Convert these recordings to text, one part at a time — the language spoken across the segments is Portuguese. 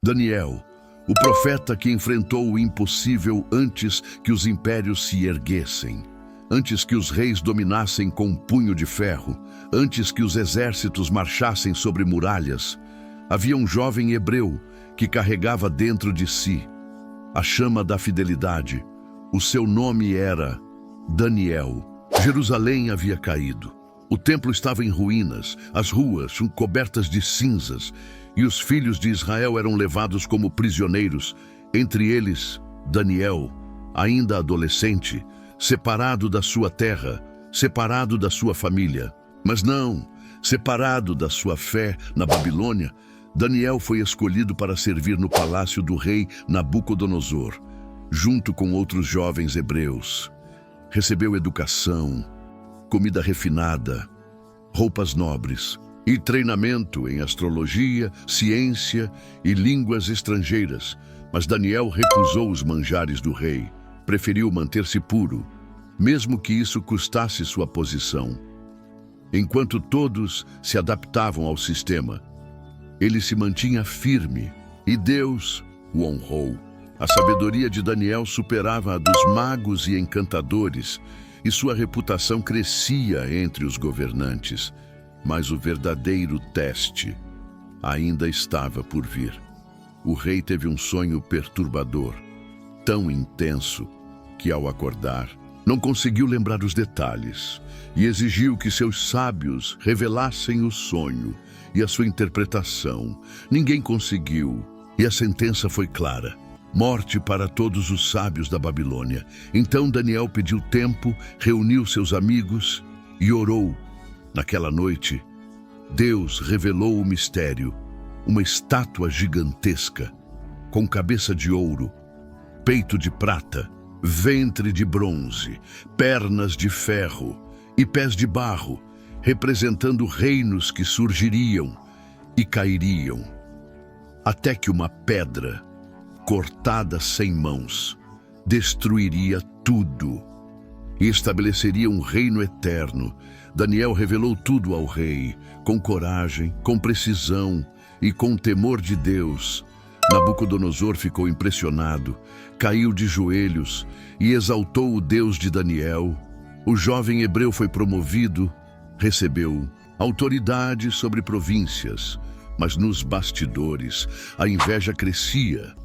Daniel, o profeta que enfrentou o impossível antes que os impérios se erguessem, antes que os reis dominassem com um punho de ferro, antes que os exércitos marchassem sobre muralhas, havia um jovem hebreu que carregava dentro de si a chama da fidelidade. O seu nome era Daniel. Jerusalém havia caído. O templo estava em ruínas, as ruas cobertas de cinzas, e os filhos de Israel eram levados como prisioneiros, entre eles Daniel, ainda adolescente, separado da sua terra, separado da sua família. Mas não, separado da sua fé na Babilônia, Daniel foi escolhido para servir no palácio do rei Nabucodonosor, junto com outros jovens hebreus. Recebeu educação, comida refinada, roupas nobres e treinamento em astrologia, ciência e línguas estrangeiras. Mas Daniel recusou os manjares do rei, preferiu manter-se puro, mesmo que isso custasse sua posição. Enquanto todos se adaptavam ao sistema, ele se mantinha firme e Deus o honrou. A sabedoria de Daniel superava a dos magos e encantadores, e sua reputação crescia entre os governantes. Mas o verdadeiro teste ainda estava por vir. O rei teve um sonho perturbador, tão intenso que, ao acordar, não conseguiu lembrar os detalhes e exigiu que seus sábios revelassem o sonho e a sua interpretação. Ninguém conseguiu, e a sentença foi clara: morte para todos os sábios da Babilônia. Então Daniel pediu tempo, reuniu seus amigos e orou. Naquela noite, Deus revelou o mistério: uma estátua gigantesca, com cabeça de ouro, peito de prata, ventre de bronze, pernas de ferro e pés de barro, representando reinos que surgiriam e cairiam, até que uma pedra, cortada sem mãos, destruiria tudo e estabeleceria um reino eterno. Daniel revelou tudo ao rei, com coragem, com precisão e com temor de Deus. Nabucodonosor ficou impressionado, caiu de joelhos e exaltou o Deus de Daniel. O jovem hebreu foi promovido, recebeu autoridade sobre províncias, mas nos bastidores a inveja crescia.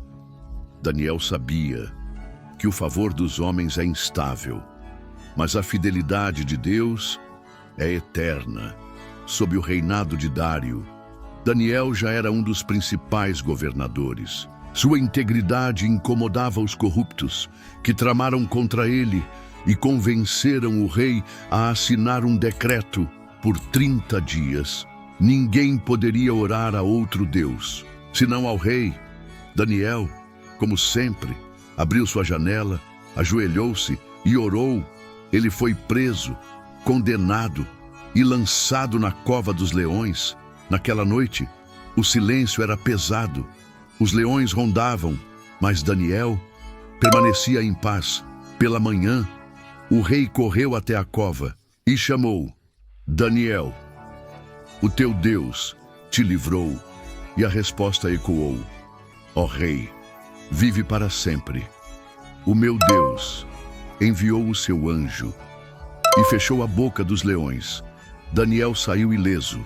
Daniel sabia que o favor dos homens é instável, mas a fidelidade de Deus é eterna. Sob o reinado de Dário, Daniel já era um dos principais governadores. Sua integridade incomodava os corruptos, que tramaram contra ele e convenceram o rei a assinar um decreto. Por 30 dias, ninguém poderia orar a outro Deus, senão ao rei. Daniel, como sempre, abriu sua janela, ajoelhou-se e orou. Ele foi preso, condenado e lançado na cova dos leões. Naquela noite, o silêncio era pesado. Os leões rondavam, mas Daniel permanecia em paz. Pela manhã, o rei correu até a cova e chamou: Daniel, o teu Deus te livrou. E a resposta ecoou: ó rei, vive para sempre. O meu Deus enviou o seu anjo e fechou a boca dos leões. Daniel saiu ileso,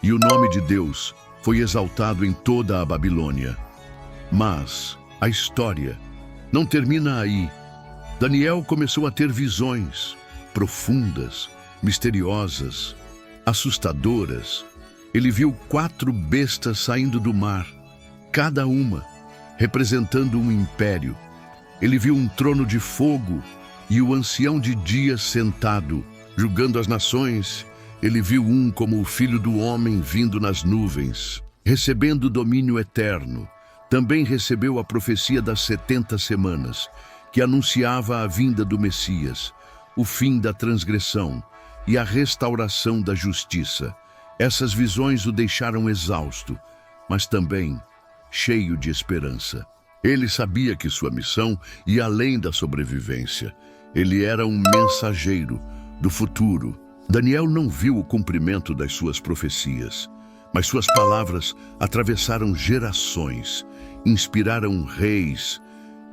e o nome de Deus foi exaltado em toda a Babilônia. Mas a história não termina aí. Daniel começou a ter visões profundas, misteriosas, assustadoras. Ele viu 4 bestas saindo do mar, cada uma representando um império. Ele viu um trono de fogo e o ancião de dias sentado, julgando as nações. Ele viu um como o filho do homem vindo nas nuvens, recebendo o domínio eterno. Também recebeu a profecia das 70 semanas, que anunciava a vinda do Messias, o fim da transgressão e a restauração da justiça. Essas visões o deixaram exausto, mas também cheio de esperança. Ele sabia que sua missão ia além da sobrevivência. Ele era um mensageiro do futuro. Daniel não viu o cumprimento das suas profecias, mas suas palavras atravessaram gerações inspiraram reis,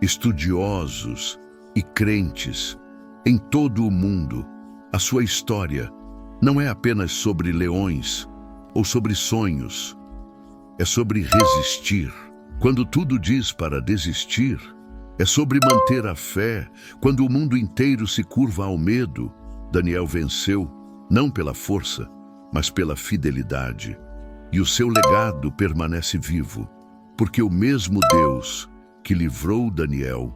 estudiosos e crentes em todo o mundo. A sua história não é apenas sobre leões ou sobre sonhos, é sobre resistir. Quando tudo diz para desistir, é sobre manter a fé. Quando o mundo inteiro se curva ao medo, Daniel venceu, não pela força, mas pela fidelidade. E o seu legado permanece vivo, porque o mesmo Deus que livrou Daniel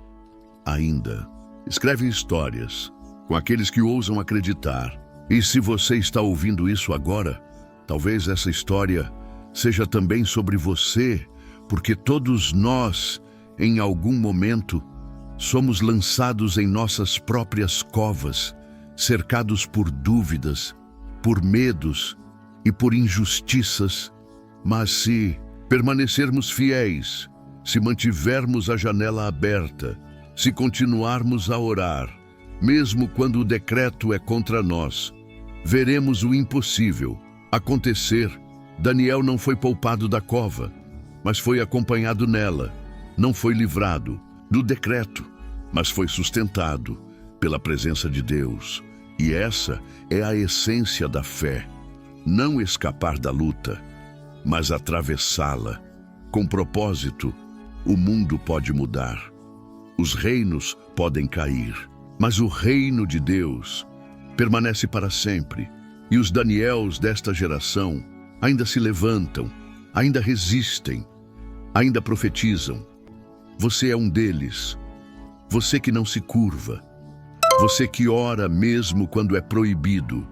ainda escreve histórias com aqueles que ousam acreditar. E se você está ouvindo isso agora, talvez essa história seja também sobre você, porque todos nós, em algum momento, somos lançados em nossas próprias covas, cercados por dúvidas, por medos e por injustiças. Mas se permanecermos fiéis, se mantivermos a janela aberta, se continuarmos a orar, mesmo quando o decreto é contra nós, veremos o impossível acontecer. Daniel não foi poupado da cova, mas foi acompanhado nela. Não foi livrado do decreto, mas foi sustentado pela presença de Deus. E essa é a essência da fé. Não escapar da luta, mas atravessá-la. Com propósito, o mundo pode mudar. Os reinos podem cair, mas o reino de Deus permanece para sempre. E os Daniels desta geração ainda se levantam, ainda resistem, ainda profetizam. Você é um deles. Você que não se curva. Você que ora mesmo quando é proibido.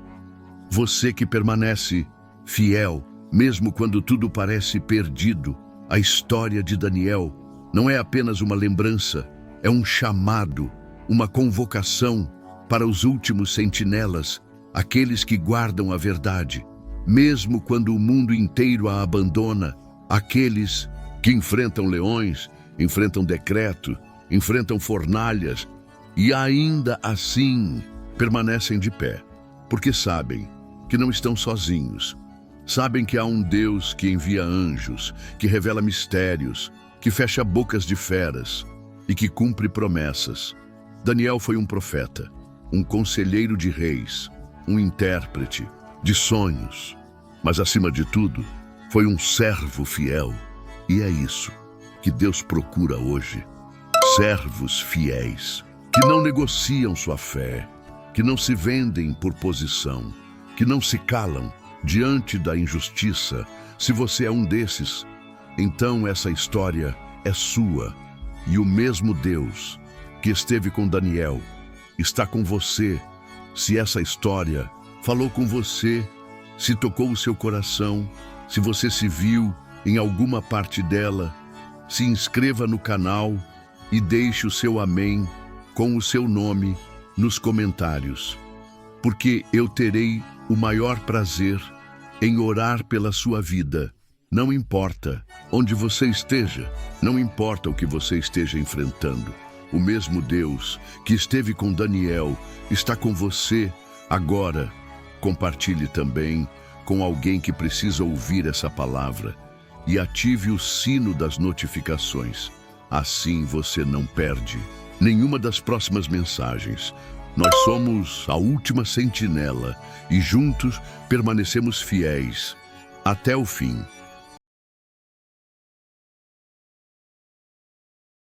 Você que permanece fiel mesmo quando tudo parece perdido. A história de Daniel não é apenas uma lembrança, é um chamado, uma convocação para os últimos sentinelas, aqueles que guardam a verdade, mesmo quando o mundo inteiro a abandona, aqueles que enfrentam leões, enfrentam decreto, enfrentam fornalhas e ainda assim permanecem de pé, porque sabem que não estão sozinhos. Sabem que há um Deus que envia anjos, que revela mistérios, que fecha bocas de feras e que cumpre promessas. Daniel foi um profeta, um conselheiro de reis, um intérprete de sonhos, mas acima de tudo, foi um servo fiel. E é isso que Deus procura hoje. Servos fiéis, que não negociam sua fé, que não se vendem por posição, que não se calam diante da injustiça. Se você é um desses, então essa história é sua. E o mesmo Deus que esteve com Daniel está com você. Se essa história falou com você, se tocou o seu coração, se você se viu em alguma parte dela, se inscreva no canal e deixe o seu amém com o seu nome nos comentários, porque eu terei o maior prazer em orar pela sua vida. Não importa onde você esteja, não importa o que você esteja enfrentando, o mesmo Deus que esteve com Daniel está com você agora. Compartilhe também com alguém que precisa ouvir essa palavra e ative o sino das notificações. Assim você não perde nenhuma das próximas mensagens. Nós somos a última sentinela e juntos permanecemos fiéis até o fim.